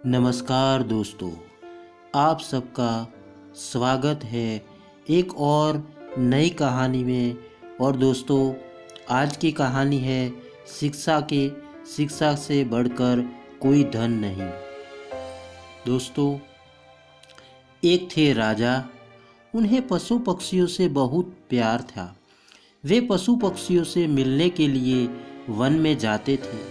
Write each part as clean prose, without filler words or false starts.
नमस्कार दोस्तों, आप सबका स्वागत है एक और नई कहानी में। और दोस्तों, आज की कहानी है शिक्षा से बढ़कर कोई धन नहीं। दोस्तों, एक थे राजा। उन्हें पशु पक्षियों से बहुत प्यार था। वे पशु पक्षियों से मिलने के लिए वन में जाते थे।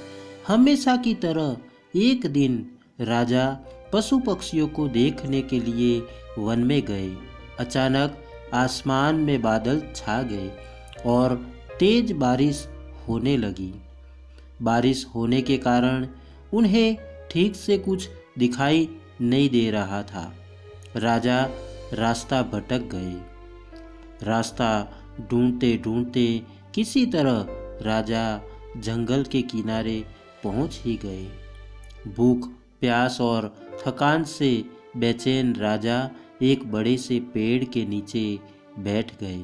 हमेशा की तरह एक दिन राजा पशु पक्षियों को देखने के लिए वन में गए। अचानक आसमान में बादल छा गए और तेज बारिश होने लगी। बारिश होने के कारण उन्हें ठीक से कुछ दिखाई नहीं दे रहा था। राजा रास्ता भटक गए। रास्ता ढूंढते ढूंढते किसी तरह राजा जंगल के किनारे पहुंच ही गए। भूख, प्यास और थकान से बेचैन राजा एक बड़े से पेड़ के नीचे बैठ गए।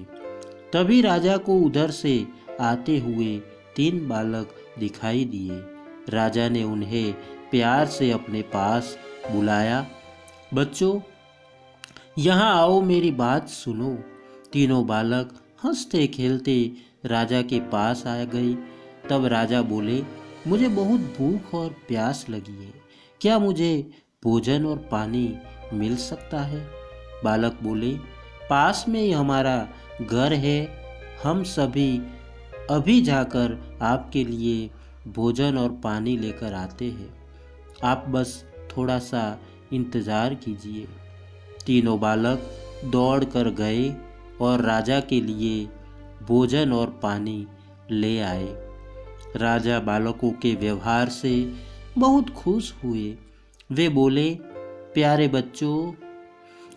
तभी राजा को उधर से आते हुए 3 बालक दिखाई दिए। राजा ने उन्हें प्यार से अपने पास बुलाया। बच्चों, यहाँ आओ, मेरी बात सुनो। तीनों बालक हंसते खेलते राजा के पास आ गए। तब राजा बोले, मुझे बहुत भूख और प्यास लगी है। क्या मुझे भोजन और पानी मिल सकता है? बालक बोले, पास में ही हमारा घर है। हम सभी अभी जाकर आपके लिए भोजन और पानी लेकर आते हैं। आप बस थोड़ा सा इंतज़ार कीजिए। तीनों बालक दौड़ कर गए और राजा के लिए भोजन और पानी ले आए। राजा बालकों के व्यवहार से बहुत खुश हुए। वे बोले, प्यारे बच्चों,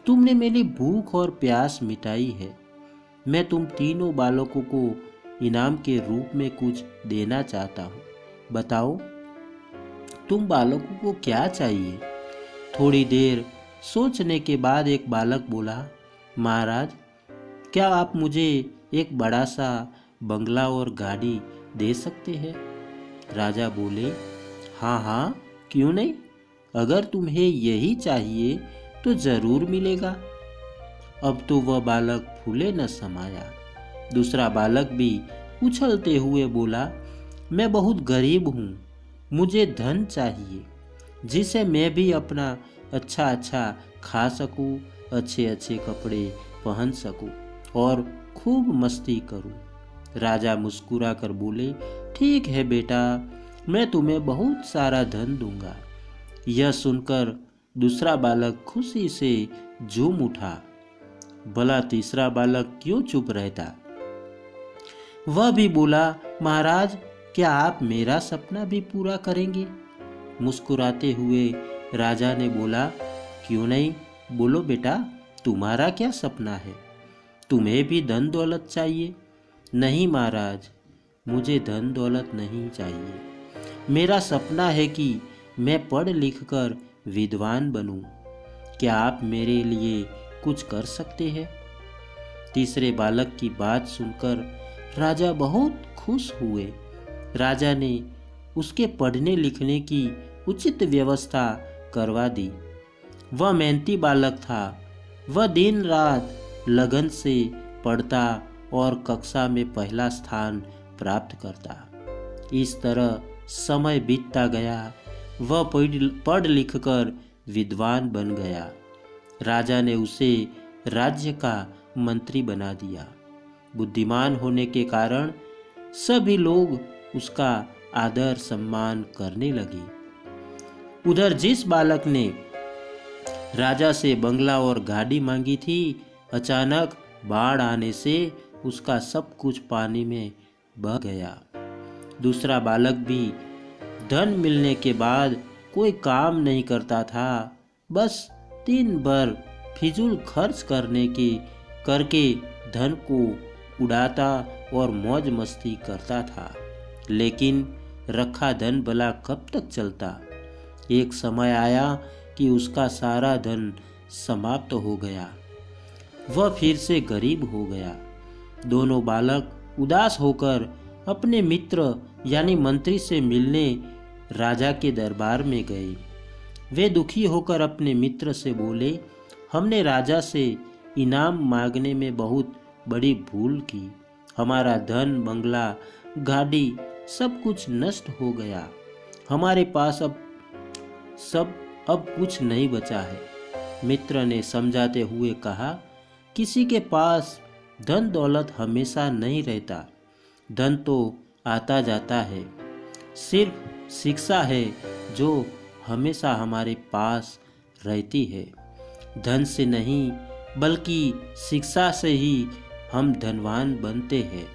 तुमने मेरी भूख और प्यास मिटाई है। मैं तुम तीनों बालकों को इनाम के रूप में कुछ देना चाहता हूँ। बताओ, तुम बालकों को क्या चाहिए? थोड़ी देर सोचने के बाद एक बालक बोला, महाराज, क्या आप मुझे एक बड़ा सा बंगला और गाड़ी दे सकते हैं? राजा बोले, हाँ हाँ, क्यों नहीं। अगर तुम्हें यही चाहिए तो जरूर मिलेगा। अब तो वह बालक फूले न समाया। दूसरा बालक भी उछलते हुए बोला, मैं बहुत गरीब हूँ। मुझे धन चाहिए जिसे मैं भी अपना अच्छा खा सकूँ, अच्छे कपड़े पहन सकूँ और खूब मस्ती करूँ। राजा मुस्कुरा कर बोले, ठीक है बेटा, मैं तुम्हें बहुत सारा धन दूंगा। यह सुनकर दूसरा बालक खुशी से झूम उठा। भला तीसरा बालक क्यों चुप रहता? वह भी बोला, महाराज, क्या आप मेरा सपना भी पूरा करेंगे? मुस्कुराते हुए राजा ने बोला, क्यों नहीं, बोलो बेटा, तुम्हारा क्या सपना है? तुम्हें भी धन दौलत चाहिए? नहीं महाराज, मुझे धन दौलत नहीं चाहिए। मेरा सपना है कि मैं पढ़ लिख कर विद्वान बनूं। क्या आप मेरे लिए कुछ कर सकते हैं? तीसरे बालक की बात सुनकर राजा बहुत खुश हुए। राजा ने उसके पढ़ने लिखने की उचित व्यवस्था करवा दी। वह मेहनती बालक था। वह दिन रात लगन से पढ़ता और कक्षा में पहला स्थान प्राप्त करता। इस तरह समय बीतता गया। वह पढ़ लिख कर विद्वान बन गया। राजा ने उसे राज्य का मंत्री बना दिया। बुद्धिमान होने के कारण सभी लोग उसका आदर सम्मान करने लगे। उधर जिस बालक ने राजा से बंगला और गाड़ी मांगी थी, अचानक बाढ़ आने से उसका सब कुछ पानी में बह गया। दूसरा बालक भी धन मिलने के बाद कोई काम नहीं करता था। बस दिन भर फिजूल खर्च करके धन को उड़ाता और मौज मस्ती करता था। लेकिन रखा धन भला कब तक चलता? एक समय आया कि उसका सारा धन समाप्त हो गया। वह फिर से गरीब हो गया। दोनों बालक उदास होकर अपने मित्र यानी मंत्री से मिलने राजा के दरबार में गए। वे दुखी होकर अपने मित्र से बोले, हमने राजा से इनाम मांगने में बहुत बड़ी भूल की। हमारा धन, बंगला, गाड़ी सब कुछ नष्ट हो गया। हमारे पास अब कुछ नहीं बचा है। मित्र ने समझाते हुए कहा, किसी के पास धन दौलत हमेशा नहीं रहता। धन तो आता जाता है। सिर्फ शिक्षा है जो हमेशा हमारे पास रहती है। धन से नहीं बल्कि शिक्षा से ही हम धनवान बनते हैं।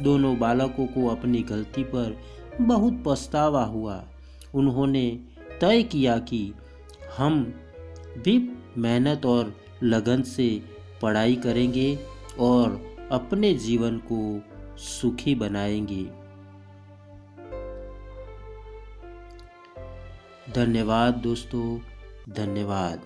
दोनों बालकों को अपनी गलती पर बहुत पछतावा हुआ। उन्होंने तय किया कि हम भी मेहनत और लगन से पढ़ाई करेंगे और अपने जीवन को सुखी बनाएंगे। धन्यवाद दोस्तों, धन्यवाद।